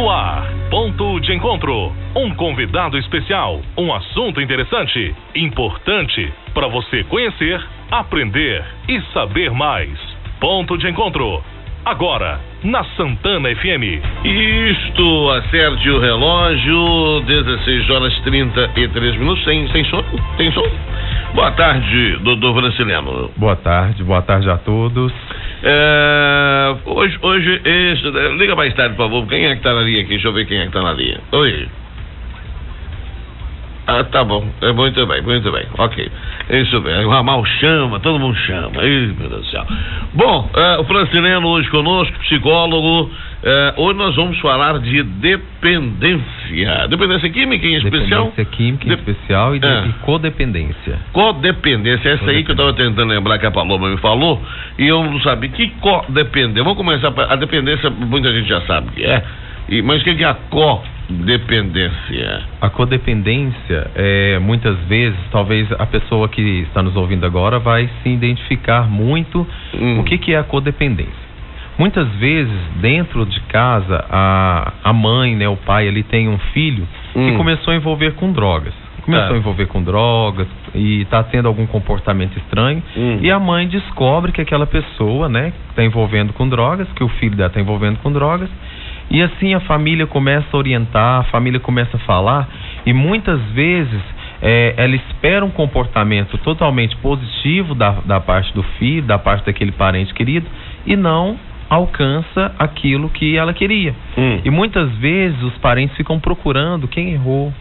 No ar, ponto de encontro. Um convidado especial, um assunto interessante, importante para você conhecer, aprender e saber mais. Ponto de encontro. Agora, na Santana FM. Isto, acerte o relógio, 16h33. Sem sono? Tem sono? Boa tarde, doutor Franciliano. Boa tarde a todos. Hoje, liga mais tarde, por favor. Quem é que tá na linha aqui? Deixa eu ver quem é que tá na linha. Oi. Ah, tá bom. Muito bem. Ok. Isso bem. O ramal chama, todo mundo chama. Ai, meu Deus do céu. Bom, o Franciliano hoje conosco, psicólogo. Hoje nós vamos falar de dependência. Dependência química em especial? Dependência química em especial e codependência. Codependência, essa aí que eu estava tentando lembrar que a Paloma me falou e eu não sabia. Que codependência? Vamos começar. A dependência, muita gente já sabe o que é. Mas o que é a codependência? A codependência muitas vezes, talvez a pessoa que está nos ouvindo agora vai se identificar muito o que é a codependência. Muitas vezes, dentro de casa, a mãe, né, o pai, ele tem um filho que começou a envolver com drogas. E está tendo algum comportamento estranho. E a mãe descobre que aquela pessoa, né, está envolvendo com drogas, que o filho dela está envolvendo com drogas. E assim a família começa a orientar, a família começa a falar. E muitas vezes ela espera um comportamento totalmente positivo da parte do filho, da parte daquele parente querido, e não alcança aquilo que ela queria. E muitas vezes os parentes ficam procurando quem errou,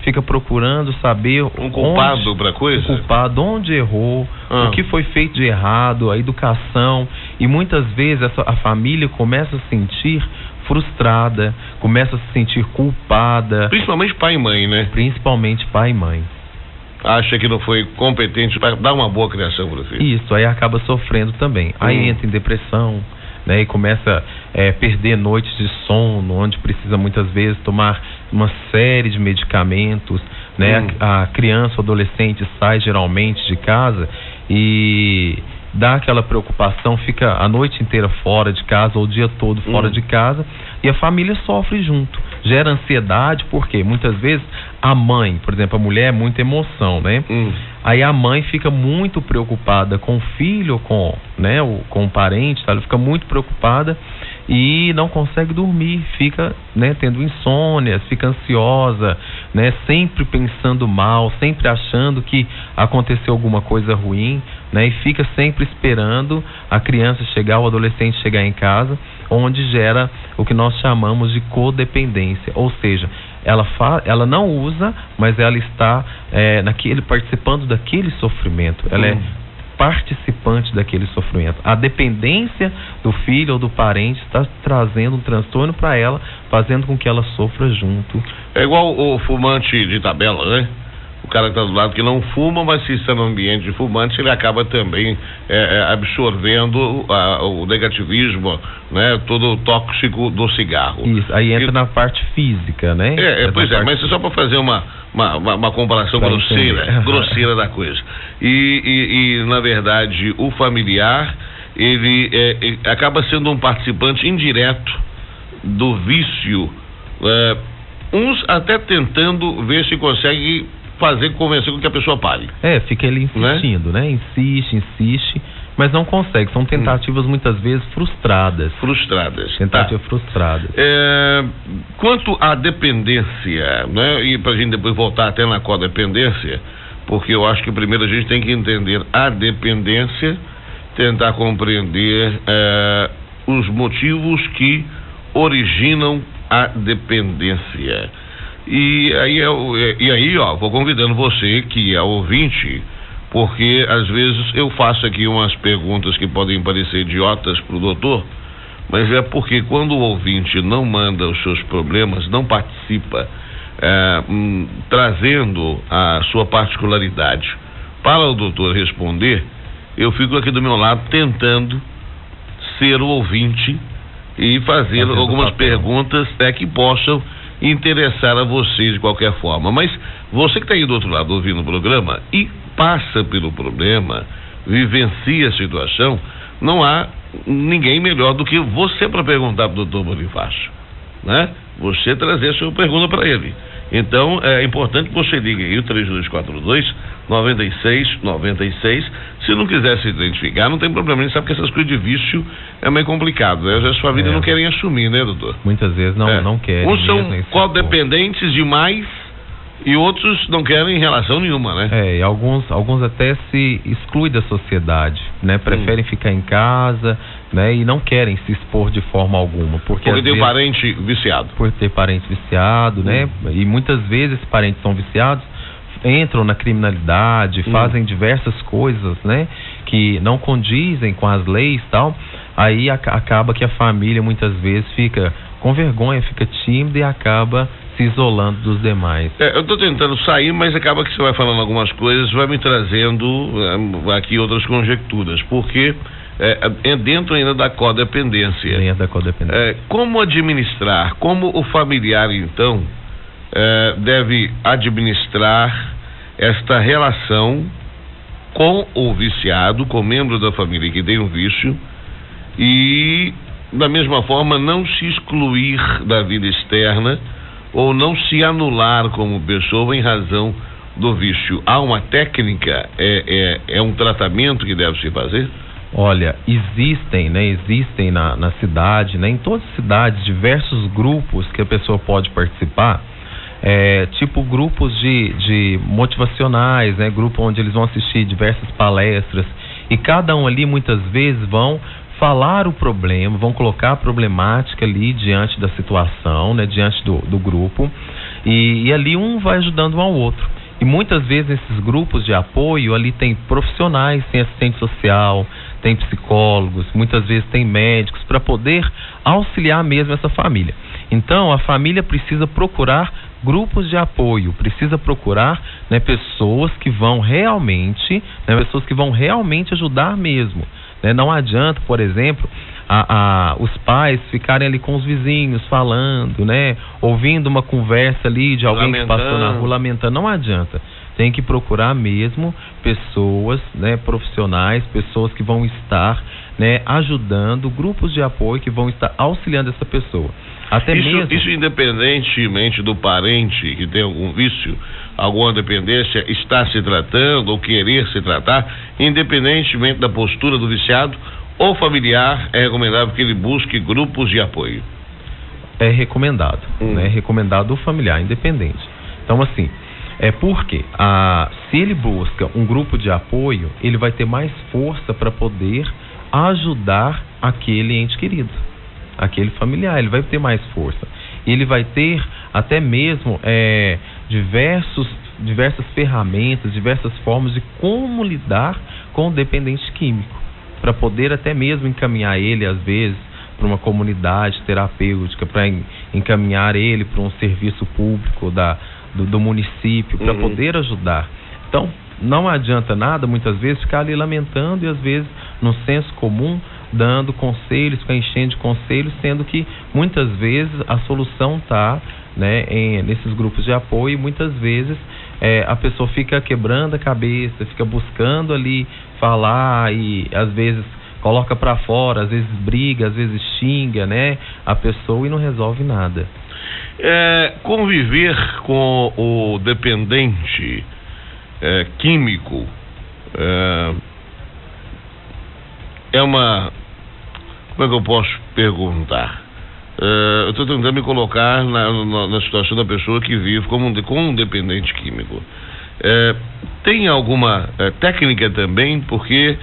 fica procurando saber um culpado para coisa, onde errou, o que foi feito de errado, a educação. E muitas vezes a família começa a se sentir frustrada, começa a se sentir culpada. Principalmente pai e mãe, né? Principalmente pai e mãe. Acha que não foi competente para dar uma boa criação para o filho. Isso, aí acaba sofrendo também. Aí entra em depressão, né, e começa a perder noites de sono, onde precisa muitas vezes tomar uma série de medicamentos, né? A criança ou adolescente sai geralmente de casa e dá aquela preocupação, fica a noite inteira fora de casa ou o dia todo fora de casa, e a família sofre junto. Gera ansiedade, porque muitas vezes a mãe, por exemplo, a mulher é muita emoção, né? Aí a mãe fica muito preocupada com o filho ou com o parente, tá? Ela fica muito preocupada e não consegue dormir, fica, né, tendo insônia, fica ansiosa, né, sempre pensando mal, sempre achando que aconteceu alguma coisa ruim, né, e fica sempre esperando a criança chegar, o adolescente chegar em casa, onde gera o que nós chamamos de codependência, ou seja, ela não usa, mas ela está participando daquele sofrimento, ela é participante daquele sofrimento. A dependência do filho ou do parente está trazendo um transtorno para ela, fazendo com que ela sofra junto. É igual o fumante de tabela, né? O cara que está do lado que não fuma, mas se está no ambiente de fumante, ele acaba também absorvendo o negativismo, né? Todo o tóxico do cigarro. Isso, aí entra na parte física, né? Mas só para fazer uma comparação grosseira da coisa. E na verdade, o familiar, ele acaba sendo um participante indireto do vício, uns até tentando ver se consegue convencer com que a pessoa pare. Fica ele insistindo, né? Insiste, mas não consegue. São tentativas muitas vezes frustradas. Tentativas frustradas. Quanto à dependência, né? E pra gente depois voltar até na codependência, porque eu acho que primeiro a gente tem que entender a dependência, tentar compreender os motivos que originam a dependência. E aí, vou convidando você que é ouvinte, porque às vezes eu faço aqui umas perguntas que podem parecer idiotas para o doutor, mas é porque quando o ouvinte não manda os seus problemas, não participa, trazendo a sua particularidade para o doutor responder, eu fico aqui do meu lado tentando ser o ouvinte e fazer algumas perguntas que possam interessar a você de qualquer forma. Mas você que está aí do outro lado ouvindo o programa e passa pelo problema, vivencia a situação, não há ninguém melhor do que você para perguntar para o doutor Bonifácio, né? você trazer a sua pergunta para ele. Então, é importante que você ligue aí o 3242-9696. Se não quiser se identificar, não tem problema. A gente sabe que essas coisas de vício é meio complicado, né? As famílias não querem assumir, né, doutor? Muitas vezes não querem. Uns são codependentes demais e outros não querem relação nenhuma, né? E alguns até se excluem da sociedade, né? Preferem ficar em casa, né? E não querem se expor de forma alguma. Porque tem um parente viciado. Por ter parente viciado, né? E muitas vezes esses parentes são viciados, entram na criminalidade, fazem diversas coisas, né? Que não condizem com as leis e tal. Aí acaba que a família muitas vezes fica com vergonha, fica tímida e acaba se isolando dos demais. Eu estou tentando sair, mas acaba que você vai falando algumas coisas, vai me trazendo aqui outras conjecturas, porque é dentro ainda da codependência. Dentro da codependência. Como administrar, como o familiar, então, deve administrar esta relação com o viciado, com o membro da família que tem um vício, e, da mesma forma, não se excluir da vida externa, ou não se anular como pessoa em razão do vício. Há uma técnica, é um tratamento que deve se fazer? Olha, existem na cidade, né, em todas as cidades, diversos grupos que a pessoa pode participar, tipo grupos de motivacionais, né, grupo onde eles vão assistir diversas palestras, e cada um ali muitas vezes vão falar o problema, vão colocar a problemática ali diante da situação, né, diante do grupo, e ali um vai ajudando um ao outro. E muitas vezes esses grupos de apoio ali tem profissionais, tem assistente social, tem psicólogos, muitas vezes tem médicos para poder auxiliar mesmo essa família. Então a família precisa procurar grupos de apoio, precisa procurar, né, pessoas que vão realmente ajudar mesmo. Não adianta, por exemplo, os pais ficarem ali com os vizinhos falando, né, ouvindo uma conversa ali de alguém que passou na rua lamentando. Não adianta. Tem que procurar mesmo pessoas, né, profissionais, pessoas que vão estar, né, ajudando, grupos de apoio que vão estar auxiliando essa pessoa. Isso independentemente do parente que tem algum vício, alguma dependência, está se tratando ou querer se tratar, independentemente da postura do viciado ou familiar, é recomendável que ele busque grupos de apoio. É recomendado, né? É recomendado o familiar, independente. Então, assim, porque se ele busca um grupo de apoio, ele vai ter mais força para poder ajudar aquele ente querido, aquele familiar, ele vai ter mais força. Ele vai ter até mesmo diversas ferramentas, diversas formas de como lidar com o dependente químico, para poder até mesmo encaminhar ele, às vezes, para uma comunidade terapêutica, para encaminhar ele para um serviço público do município, para poder ajudar. Então, não adianta nada, muitas vezes, ficar ali lamentando e, às vezes, no senso comum, dando conselhos, ficar enchendo de conselhos, sendo que, muitas vezes, a solução está, né, nesses grupos de apoio, e muitas vezes a pessoa fica quebrando a cabeça, fica buscando ali falar e, às vezes, coloca para fora, às vezes briga, às vezes xinga, né, a pessoa e não resolve nada. Conviver com o dependente químico como é que eu posso perguntar? Eu estou tentando me colocar na situação da pessoa que vive com um dependente químico. Tem alguma técnica também, porque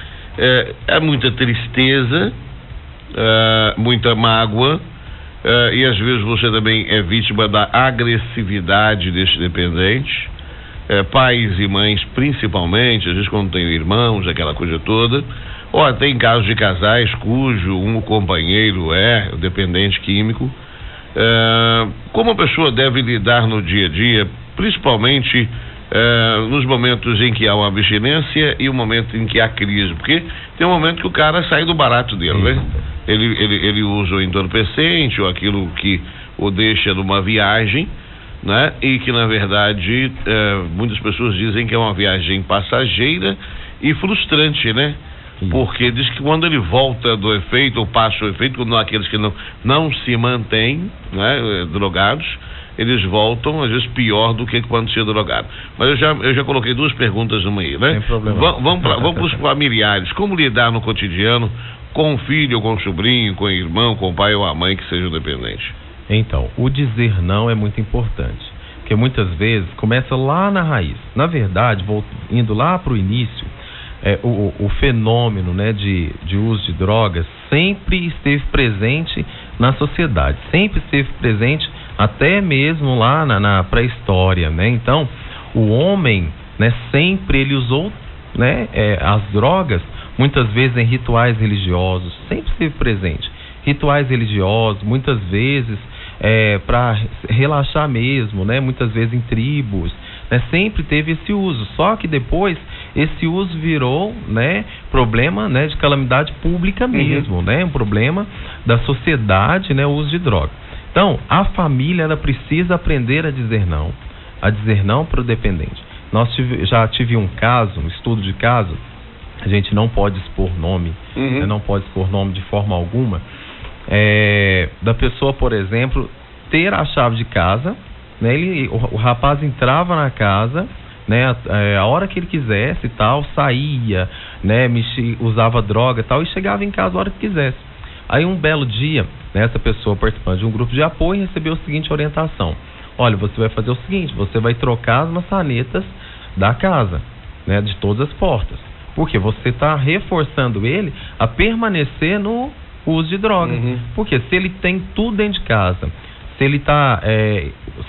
é muita tristeza, muita mágoa, e às vezes você também é vítima da agressividade desse dependente, pais e mães principalmente, às vezes quando tem irmãos, aquela coisa toda, ou tem casos de casais cujo um companheiro é o dependente químico. Como a pessoa deve lidar no dia a dia, principalmente nos momentos em que há uma abstinência e o momento em que há crise, porque tem um momento que o cara sai do barato dele, né? Ele usa o entorpecente ou aquilo que o deixa numa viagem, né? E que na verdade muitas pessoas dizem que é uma viagem passageira e frustrante, né? Porque diz que quando ele volta do efeito, ou passa o efeito, quando aqueles que não se mantêm, né, drogados, eles voltam, às vezes, pior do que quando se é drogado. Mas eu já coloquei 2 perguntas numa aí, né? Sem problema. Vamos para os familiares. Como lidar no cotidiano com o filho, com o sobrinho, com o irmão, com o pai ou a mãe que seja dependente? Então, o dizer não é muito importante, porque muitas vezes começa lá na raiz. Na verdade, indo lá para o início, o fenômeno, né, de uso de drogas sempre esteve presente na sociedade, sempre esteve presente até mesmo lá na pré-história, né? Então, o homem, né, sempre ele usou, né, as drogas, muitas vezes em rituais religiosos, sempre esteve presente. Rituais religiosos, muitas vezes para relaxar mesmo, né? Muitas vezes em tribos, né? Sempre teve esse uso, só que depois esse uso virou, né, problema, né, de calamidade pública mesmo, né? Um problema da sociedade, né, o uso de droga. Então, a família ela precisa aprender a dizer não para o dependente. Já tive um caso, um estudo de caso, a gente não pode expor nome, né, não pode expor nome de forma alguma, da pessoa, por exemplo, ter a chave de casa, né, o rapaz entrava na casa, né, a hora que ele quisesse e tal, saía, né, usava droga e tal, e chegava em casa a hora que quisesse. Aí um belo dia, né, essa pessoa participando de um grupo de apoio recebeu a seguinte orientação: olha, você vai fazer o seguinte, você vai trocar as maçanetas da casa, né, de todas as portas, porque você está reforçando ele a permanecer no uso de drogas. Porque se ele tem tudo dentro de casa, se ele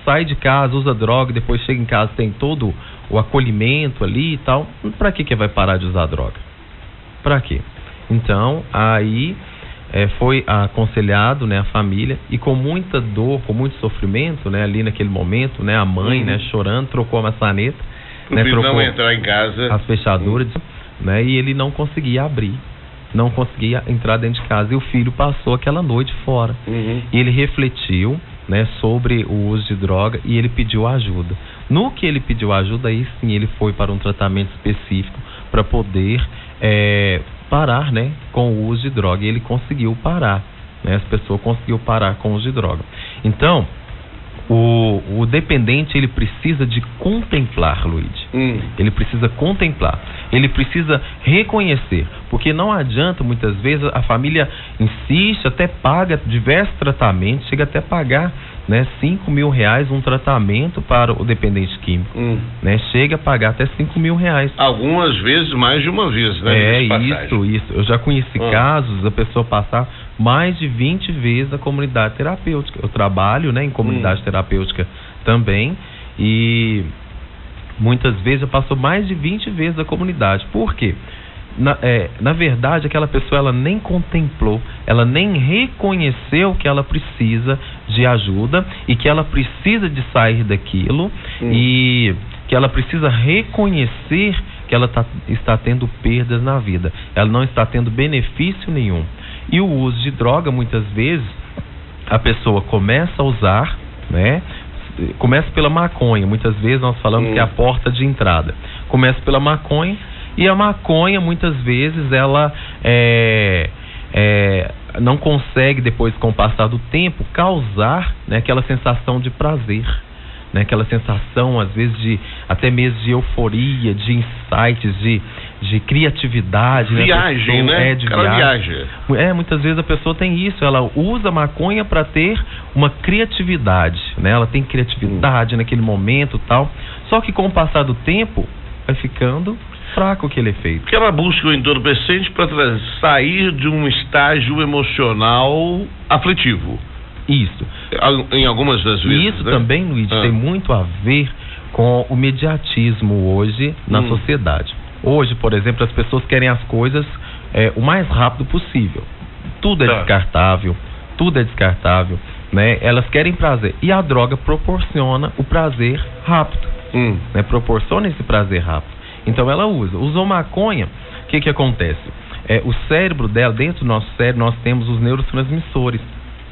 sai de casa, usa droga, depois chega em casa, tem todo o acolhimento ali e tal, para que vai parar de usar droga? Para quê? Então, aí foi aconselhado, né, a família, e com muita dor, com muito sofrimento, né, ali naquele momento, né, a mãe, né, chorando, trocou a maçaneta, né, trocou não entrar em casa, as fechaduras, né, e ele não conseguia abrir, não conseguia entrar dentro de casa, e o filho passou aquela noite fora. E ele refletiu, né, sobre o uso de droga, e ele pediu ajuda. No que ele pediu ajuda, aí sim ele foi para um tratamento específico para poder parar, né, com o uso de droga, e ele conseguiu parar, né, as pessoas conseguiu parar com o uso de droga. Então, o dependente, ele precisa de contemplar, Luigi. Ele precisa contemplar, ele precisa reconhecer, porque não adianta, muitas vezes a família insiste, até paga diversos tratamentos, chega até a pagar, né, R$5.000 um tratamento para o dependente químico, né, chega a pagar até R$5.000. Algumas vezes, mais de uma vez, né? Isso. Eu já conheci casos da pessoa passar mais de 20 vezes a comunidade terapêutica. Eu trabalho, né, em comunidade terapêutica também, e muitas vezes eu passo mais de 20 vezes a comunidade. Por quê? Na verdade, aquela pessoa ela nem contemplou, ela nem reconheceu que ela precisa de ajuda e que ela precisa de sair daquilo, e que ela precisa reconhecer que ela está tendo perdas na vida, ela não está tendo benefício nenhum. E o uso de droga, muitas vezes, a pessoa começa a usar, né? Começa pela maconha, muitas vezes nós falamos que é a porta de entrada. Começa pela maconha, e a maconha, muitas vezes, ela não consegue, depois, com o passar do tempo, causar, né, aquela sensação de prazer, né, aquela sensação, às vezes, até mesmo de euforia, de insights, de criatividade. Viagem, né? De viagem. Muitas vezes a pessoa tem isso, ela usa maconha para ter uma criatividade, né? Ela tem criatividade naquele momento e tal, só que com o passar do tempo, vai ficando fraco aquele efeito. Porque ela busca o entorpecente para sair de um estágio emocional aflitivo. Isso. Em algumas das vezes. E isso, né, também, Luiz, tem muito a ver com o mediatismo hoje na sociedade. Hoje, por exemplo, as pessoas querem as coisas o mais rápido possível. Tudo é descartável, né? Elas querem prazer. E a droga proporciona o prazer rápido, né? Proporciona esse prazer rápido. Então ela usou maconha, o que acontece? O cérebro dela, dentro do nosso cérebro, nós temos os neurotransmissores,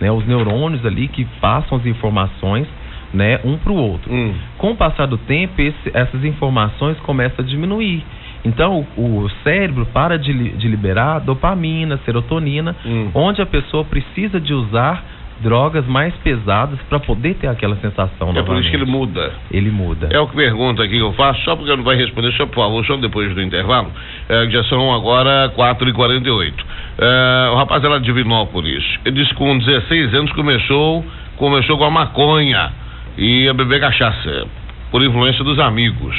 né? Os neurônios ali que passam as informações, né, um para o outro. Com o passar do tempo, essas informações começam a diminuir. Então o cérebro para de liberar dopamina, serotonina, onde a pessoa precisa de usar drogas mais pesadas para poder ter aquela sensação novamente. Por isso que ele muda. Ele muda. É o que pergunta aqui que eu faço, só porque eu não vai responder, só por favor, só depois do intervalo, já são agora 4h48. O rapaz é lá de Divinópolis, ele disse que com 16 anos começou com a maconha e a beber cachaça, por influência dos amigos,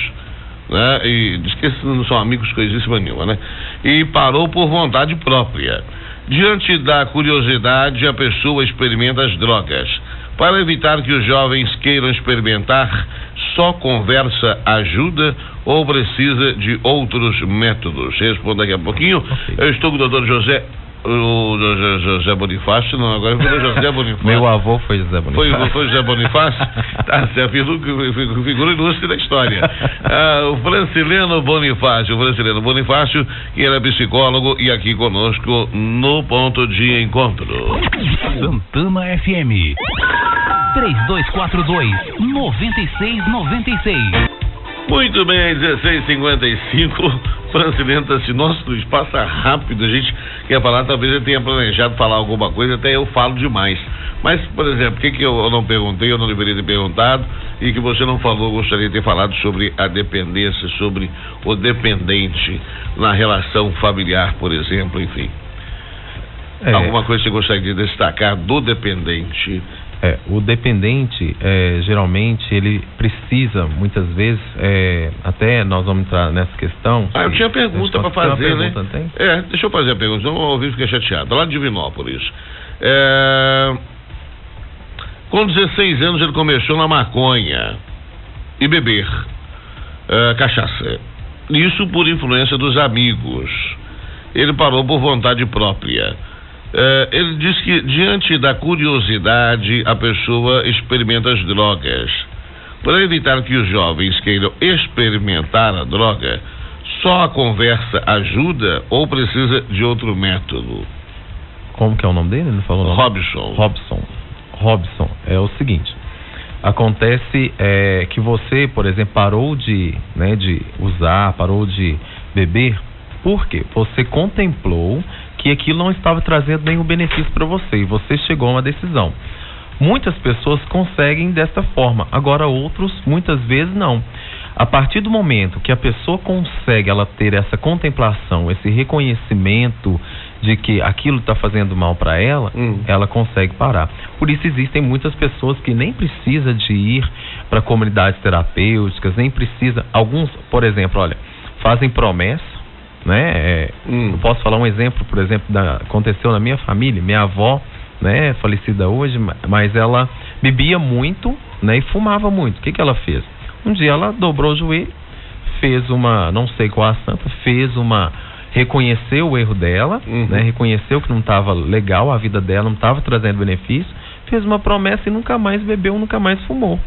né? E diz que esses não são amigos coisíssima nenhuma, né? E parou por vontade própria. Diante da curiosidade, a pessoa experimenta as drogas. Para evitar que os jovens queiram experimentar, só conversa ajuda ou precisa de outros métodos? Responda daqui a pouquinho. Okay. Eu estou com o doutor José Bonifácio, não, agora foi o José Bonifácio. Meu avô foi José Bonifácio. Foi José Bonifácio? Tá certo, figura ilustre da história. O Francileno Bonifácio, que era psicólogo e aqui conosco no Ponto de Encontro. Santana FM 3242-9696. Muito bem, 16h55. Francileno, se nosso espaço passa rápido, a gente quer falar, talvez eu tenha planejado falar alguma coisa, até eu falo demais. Mas, por exemplo, o que eu não perguntei, eu não deveria ter perguntado, e que você não falou, gostaria de ter falado sobre a dependência, sobre o dependente na relação familiar, por exemplo, enfim. Alguma coisa que você gostaria de destacar do dependente? O dependente, geralmente, ele precisa, muitas vezes, até nós vamos entrar nessa questão. Eu tinha pergunta para fazer, né? Tem? Deixa eu fazer a pergunta, senão o ouvinte fica chateado. Lá de Divinópolis. Com 16 anos ele começou na maconha e beber cachaça. Isso por influência dos amigos. Ele parou por vontade própria. Ele diz que diante da curiosidade a pessoa experimenta as drogas. Para evitar que os jovens queiram experimentar a droga, só a conversa ajuda ou precisa de outro método? Como que é o nome dele? Ele não falou o nome? Robson. É o seguinte, acontece que você, por exemplo, parou de usar, parou de beber, porque você contemplou que aquilo não estava trazendo nenhum benefício para você e você chegou a uma decisão. Muitas pessoas conseguem dessa forma, agora outros muitas vezes não. A partir do momento que a pessoa consegue ela ter essa contemplação, esse reconhecimento de que aquilo está fazendo mal para ela, ela consegue parar. Por isso existem muitas pessoas que nem precisa de ir para comunidades terapêuticas, nem precisa, alguns, por exemplo, olha, fazem promessa, né? Eu posso falar um exemplo, por exemplo, aconteceu na minha família, minha avó, né, falecida hoje, mas ela bebia muito, né, e fumava muito. O que ela fez? Um dia ela dobrou o joelho, fez uma, não sei qual a santa, reconheceu o erro dela, né, reconheceu que não estava legal, a vida dela não estava trazendo benefício, fez uma promessa e nunca mais bebeu, nunca mais fumou.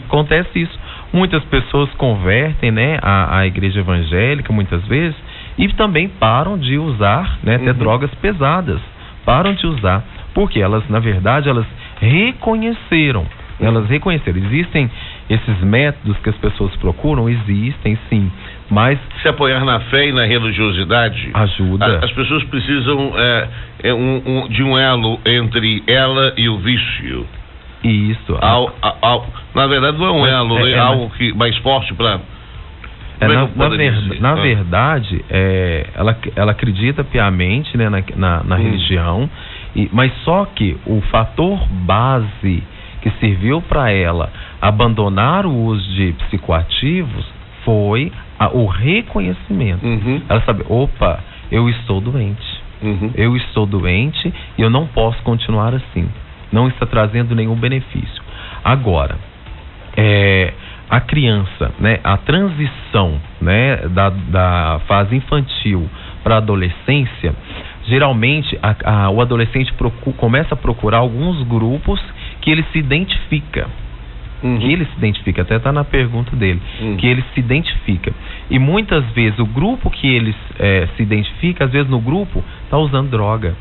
Acontece isso. Muitas pessoas convertem, né, a igreja evangélica, muitas vezes, e também param de usar, né, até drogas pesadas. Param de usar, porque elas, na verdade, elas reconheceram. Existem esses métodos que as pessoas procuram? Existem, sim. Mas se apoiar na fé e na religiosidade ajuda. As pessoas precisam de um elo entre ela e o vício. Isso. Na verdade, não é um elo, é algo que mais forte para... Na verdade, ela acredita piamente, né, na religião, mas só que o fator base que serviu para ela abandonar o uso de psicoativos foi o reconhecimento. Ela sabe, opa, eu estou doente. Eu estou doente e eu não posso continuar assim. Não está trazendo nenhum benefício. Agora, a criança, né, a transição, né, da fase infantil para a adolescência, geralmente o adolescente começa a procurar alguns grupos que ele se identifica. Que ele se identifica, até está na pergunta dele, que ele se identifica. E muitas vezes o grupo que ele se identifica, às vezes no grupo, está usando droga.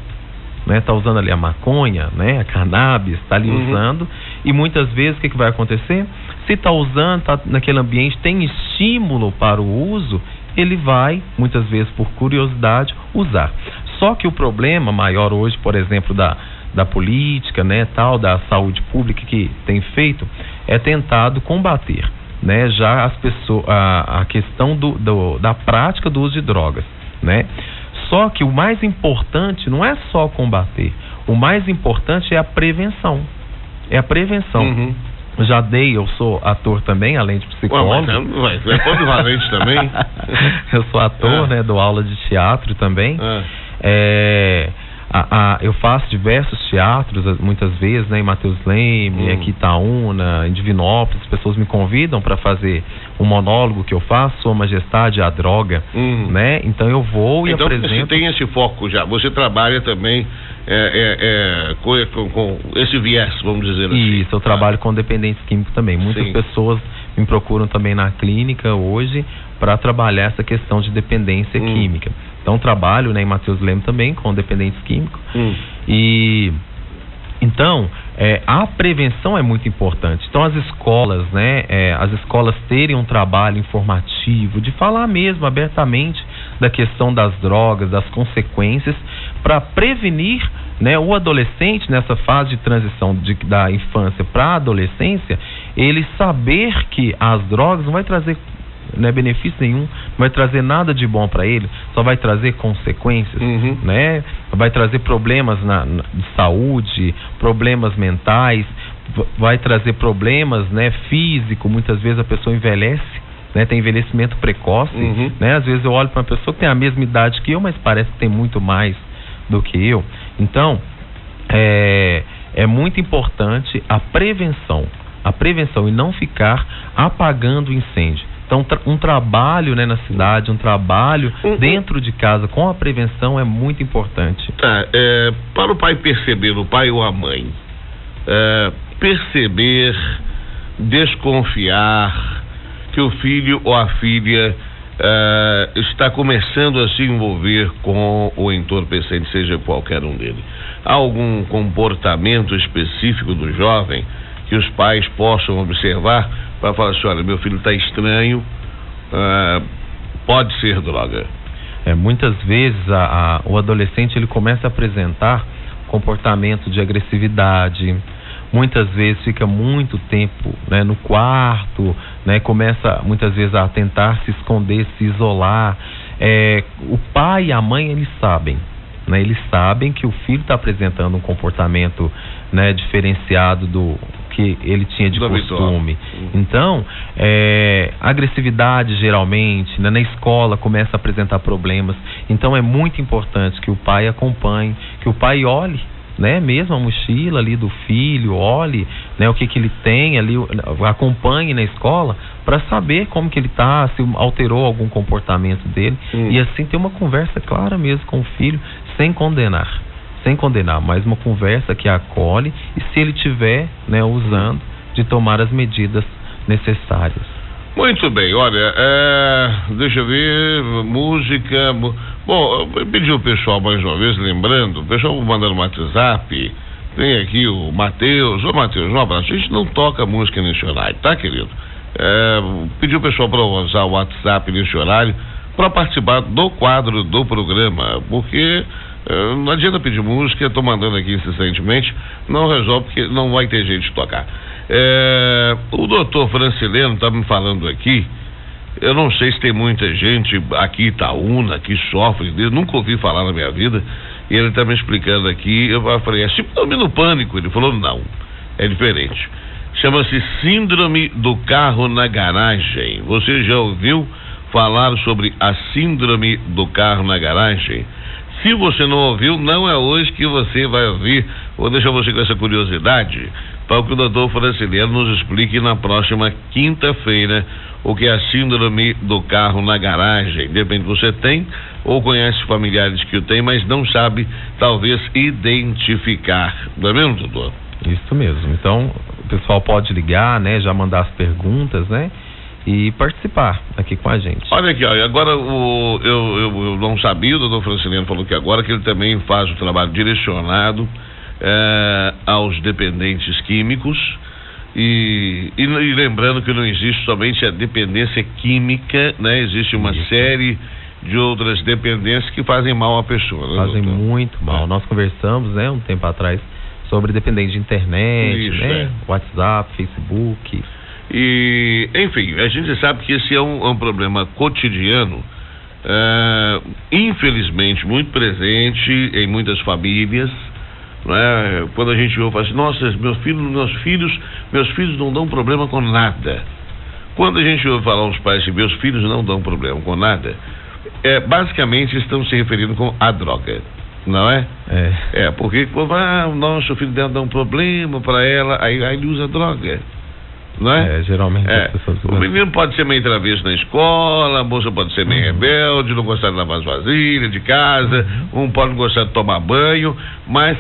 Né, tá usando ali a maconha, né, a cannabis, tá ali usando, e muitas vezes o que vai acontecer? Se tá usando, tá naquele ambiente, tem estímulo para o uso, ele vai, muitas vezes por curiosidade, usar. Só que o problema maior hoje, por exemplo, da política, né, tal, da saúde pública que tem feito, é tentado combater, né, já as pessoas, a questão da prática do uso de drogas, né? Só que o mais importante não é só combater, o mais importante é a prevenção. É a prevenção. Uhum. Eu sou ator também, além de psicólogo. Mas é polivalente também. Eu sou ator, né, dou aula de teatro também. Eu faço diversos teatros, muitas vezes, né, em Matheus Leme, aqui em Itaúna, em Divinópolis. As pessoas me convidam para fazer um monólogo que eu faço, Sua Majestade, a Droga, né? Então eu vou e apresento. Então você tem esse foco já, você trabalha também com esse viés, vamos dizer assim. Isso, eu trabalho com dependentes químicos também. Muitas pessoas me procuram também na clínica hoje para trabalhar essa questão de dependência química. Então trabalho, né, em Matheus Leme também com dependentes químicos. E então a prevenção é muito importante. Então as escolas, né, as escolas terem um trabalho informativo, de falar mesmo abertamente da questão das drogas, das consequências, para prevenir, né, o adolescente nessa fase de transição da infância para a adolescência, ele saber que as drogas não vai trazer, né, benefício nenhum, não vai trazer nada de bom para ele, só vai trazer consequências, né? Vai trazer problemas de saúde, problemas mentais, vai trazer problemas, né, físico. Muitas vezes a pessoa envelhece, né, tem envelhecimento precoce, né? Às vezes eu olho para uma pessoa que tem a mesma idade que eu, mas parece que tem muito mais do que eu. Então, é muito importante a prevenção e não ficar apagando o incêndio. Então, um trabalho, né, na cidade, um trabalho dentro de casa com a prevenção é muito importante. Para o pai perceber, o pai ou a mãe, perceber, desconfiar que o filho ou a filha está começando a se envolver com o entorpecente, seja qualquer um dele. Há algum comportamento específico do jovem que os pais possam observar para falar assim: olha, meu filho está estranho, pode ser droga? Muitas vezes o adolescente ele começa a apresentar comportamento de agressividade, muitas vezes fica muito tempo, né, no quarto, né, começa muitas vezes a tentar se esconder, se isolar. O pai e a mãe, eles sabem, né, eles sabem que o filho está apresentando um comportamento, né, diferenciado do que ele tinha de costume. Então, agressividade geralmente, né, na escola começa a apresentar problemas. Então é muito importante que o pai acompanhe, que o pai olhe, né, mesmo a mochila ali do filho, olhe, né, o que ele tem ali, acompanhe na escola para saber como que ele está, se alterou algum comportamento dele, e assim ter uma conversa clara mesmo com o filho, sem condenar, mas uma conversa que acolhe, e se ele tiver, né, usando, de tomar as medidas necessárias. Muito bem, olha, deixa eu ver, música. Bom, eu pedi o pessoal mais uma vez, lembrando, o pessoal mandando no WhatsApp, tem aqui o Matheus. Ô Matheus, um abraço. A gente não toca música nesse horário, tá, querido? Pedi o pessoal para usar o WhatsApp nesse horário para participar do quadro do programa, porque não adianta pedir música, estou mandando aqui incessantemente, não resolve porque não vai ter jeito de tocar. O doutor Francileno está me falando aqui, eu não sei se tem muita gente aqui em Itaúna que sofre disso, nunca ouvi falar na minha vida, e ele está me explicando aqui. Eu falei, síndrome do pânico? Ele falou, não, é diferente, chama-se síndrome do carro na garagem. Você já ouviu falar sobre a síndrome do carro na garagem? Se você não ouviu, não é hoje que você vai ouvir. Vou deixar você com essa curiosidade para que o doutor Francileno nos explique na próxima quinta-feira o que é a síndrome do carro na garagem. De repente você tem ou conhece familiares que o têm, mas não sabe, talvez, identificar. Não é mesmo, doutor? Isso mesmo. Então, o pessoal pode ligar, né, já mandar as perguntas, né, e participar aqui com a gente. Olha aqui, ó, agora eu não sabia, o doutor Francileno falou que agora que ele também faz o trabalho direcionado aos dependentes químicos, E lembrando que não existe somente a dependência química, né? Existe uma série de outras dependências que fazem mal à pessoa, né, fazem doutor? muito mal. Nós conversamos, né, um tempo atrás sobre dependente de internet, Isso, né? WhatsApp, Facebook. E, enfim, a gente sabe que esse é um problema cotidiano, infelizmente muito presente em muitas famílias, né? Quando a gente ouve assim, nossa, meus filhos não dão problema com nada. Quando a gente ouve falar os pais que meus filhos não dão problema com nada, basicamente estão se referindo com a droga, não é? Porque nossa, o filho dela dá um problema para ela, aí ele usa droga, não é? Geralmente as pessoas o menino pode ser meio travesso na escola, a moça pode ser meio rebelde, não gostar de lavar as vasilhas de casa, um pode não gostar de tomar banho, mas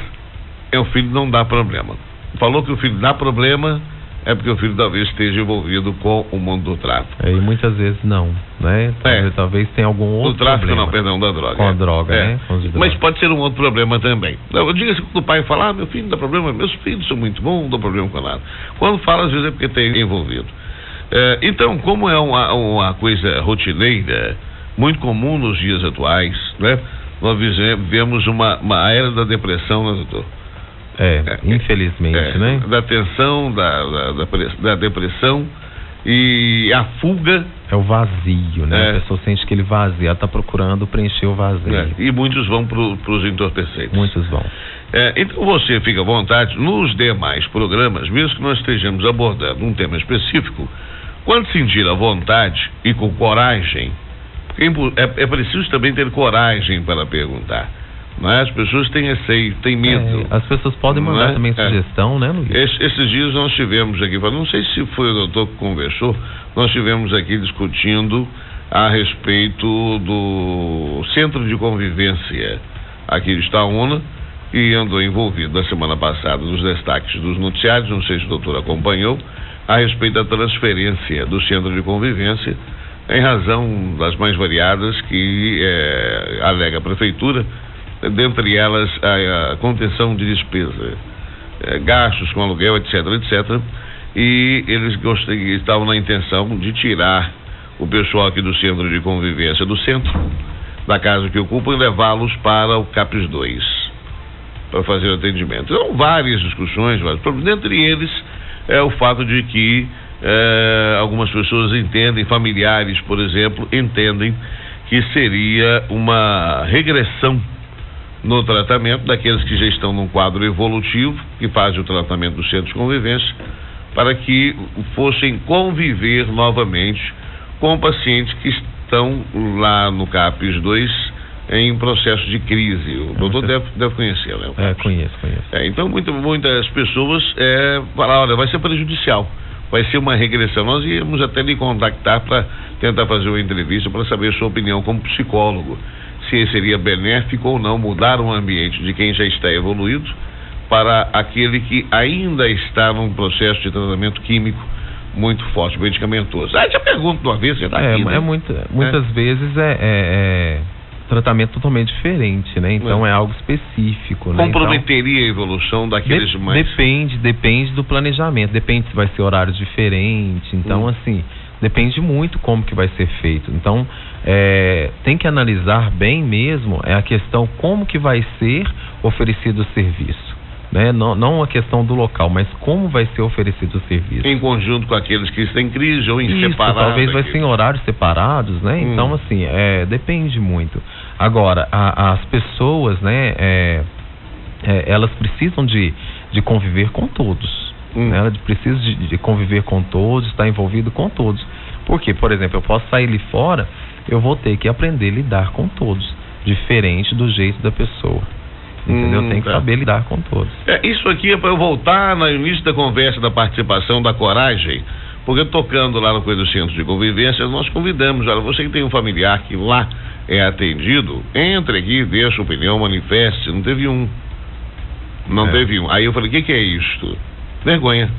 o filho não dá problema. Falou que o filho dá problema, é porque o filho talvez esteja envolvido com o mundo do tráfico. E muitas vezes não, né? Talvez tenha algum outro tráfico problema. Não, perdão, da droga. Com a droga, né? Mas pode ser um outro problema também. Diga-se que o pai fala, meu filho não dá problema, meus filhos são muito bons, não dá problema com nada. Quando fala, às vezes é porque tem envolvido. Então, como é uma coisa rotineira, muito comum nos dias atuais, né? Nós vivemos uma era da depressão, né, doutor? Infelizmente, né? Da tensão, da depressão e a fuga. É o vazio, né? A pessoa sente aquele vazio, ela está procurando preencher o vazio. E muitos vão para os entorpecentes. Muitos vão. Então você fica à vontade, nos demais programas, mesmo que nós estejamos abordando um tema específico, quando sentir a vontade e com coragem, é preciso também ter coragem para perguntar. As pessoas têm receio, têm medo. As pessoas podem mandar também sugestão, né, Luiz? Esses dias nós tivemos aqui, não sei se foi o doutor que conversou, nós tivemos aqui discutindo a respeito do Centro de Convivência aqui de Itaúna, que andou envolvido na semana passada nos destaques dos noticiários, não sei se o doutor acompanhou, a respeito da transferência do Centro de Convivência, em razão das mais variadas que alega a Prefeitura, dentre elas a contenção de despesa, gastos com aluguel, etc, e eles estavam na intenção de tirar o pessoal aqui do Centro de Convivência do centro, da casa que ocupam, e levá-los para o CAPES 2 para fazer o atendimento. Então, várias discussões, dentre eles o fato de que algumas pessoas entendem, familiares, por exemplo, entendem que seria uma regressão no tratamento daqueles que já estão num quadro evolutivo, que fazem o tratamento do centro de convivência, para que fossem conviver novamente com pacientes que estão lá no CAPES 2 em processo de crise. O doutor deve conhecer, né? Conheço. Então, muitas pessoas falam, olha, vai ser prejudicial, vai ser uma regressão. Nós íamos até lhe contactar para tentar fazer uma entrevista para saber a sua opinião como psicólogo, se seria benéfico ou não mudar o ambiente de quem já está evoluído para aquele que ainda está num processo de tratamento químico muito forte, medicamentoso. Já pergunto de uma vez, você está aqui, né? Muitas vezes tratamento totalmente diferente, né? Então é algo específico, né? Comprometeria a evolução daqueles mais... Depende do planejamento, depende se vai ser horários diferentes, então assim, depende muito como que vai ser feito. Então, tem que analisar bem mesmo a questão como que vai ser oferecido o serviço, né? Não a questão do local, mas como vai ser oferecido o serviço. Em conjunto com aqueles que estão em crise ou em separado. Talvez vai ser em horários separados, né? Então, assim, depende muito. Agora, as pessoas, né, elas precisam de conviver com todos. Ela precisa de conviver com todos, estar envolvido com todos. Porque, por exemplo, eu posso sair ali fora, eu vou ter que aprender a lidar com todos, diferente do jeito da pessoa. Entendeu? Tem que saber lidar com todos. Isso aqui é para eu voltar no início da conversa da participação da coragem, porque tocando lá no Coisa do Centro de Convivência, nós convidamos, olha, você que tem um familiar que lá é atendido, entre aqui, dê a sua opinião, manifeste. Não teve um. Aí eu falei, o que é isto? Vergonha.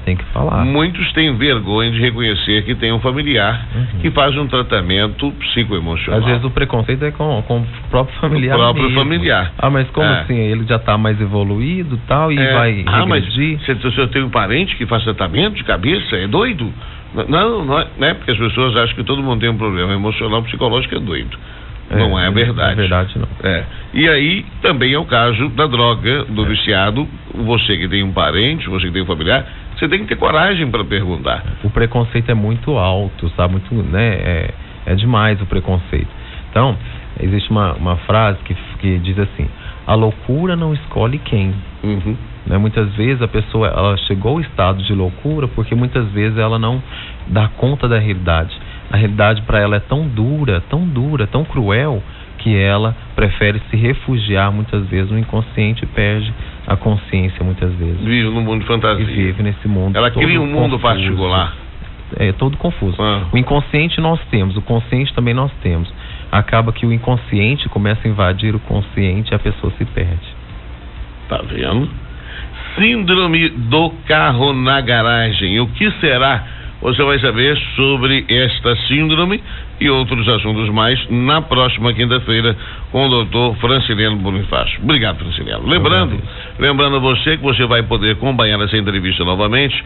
Tem que falar. Muitos têm vergonha de reconhecer que tem um familiar que faz um tratamento psicoemocional. Às vezes o preconceito é com o próprio familiar. O próprio mesmo. familiar. Mas como assim? Ele já está mais evoluído e tal, e vai regredir? Mas se eu tenho um parente que faz tratamento de cabeça, é doido? Não é, né? Porque as pessoas acham que todo mundo tem um problema emocional, psicológico, é doido. Não é verdade. É verdade, não. E aí também é o caso da droga, do viciado. Você que tem um parente, você que tem um familiar, você tem que ter coragem para perguntar. O preconceito é muito alto, sabe? Muito, né? É demais o preconceito. Então, existe uma frase que diz assim: a loucura não escolhe quem. Né? Muitas vezes a pessoa ela chegou ao estado de loucura porque muitas vezes ela não dá conta da realidade. A realidade para ela é tão dura, tão cruel, que ela prefere se refugiar muitas vezes no inconsciente e perde a consciência muitas vezes. Vive no mundo de fantasia. E vive nesse mundo. Ela cria um mundo particular. Todo confuso. O inconsciente nós temos, o consciente também nós temos. Acaba que o inconsciente começa a invadir o consciente e a pessoa se perde. Tá vendo? Síndrome do carro na garagem. O que será? Você vai saber sobre esta síndrome e outros assuntos mais na próxima quinta-feira com o Dr. Franciliano Bonifácio. Obrigado, Franciliano. Lembrando você que você vai poder acompanhar essa entrevista novamente.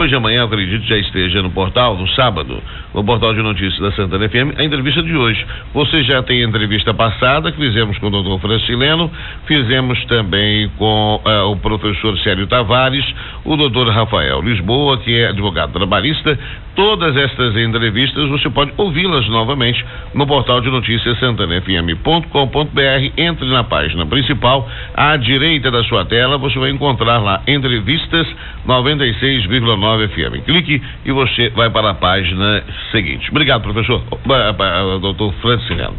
Hoje amanhã, acredito, já esteja no portal, no sábado, no portal de notícias da Santana FM, a entrevista de hoje. Você já tem a entrevista passada que fizemos com o Dr. Franciliano, fizemos também com o professor Célio Tavares, o Dr. Rafael Lisboa, que é advogado trabalhista. Todas estas entrevistas você pode ouvi-las novamente no portal de notícias santanafm.com.br. Entre na página principal, à direita da sua tela, você vai encontrar lá Entrevistas 96,9 FM. Clique e você vai para a página seguinte. Obrigado, professor. Doutor Franciliano.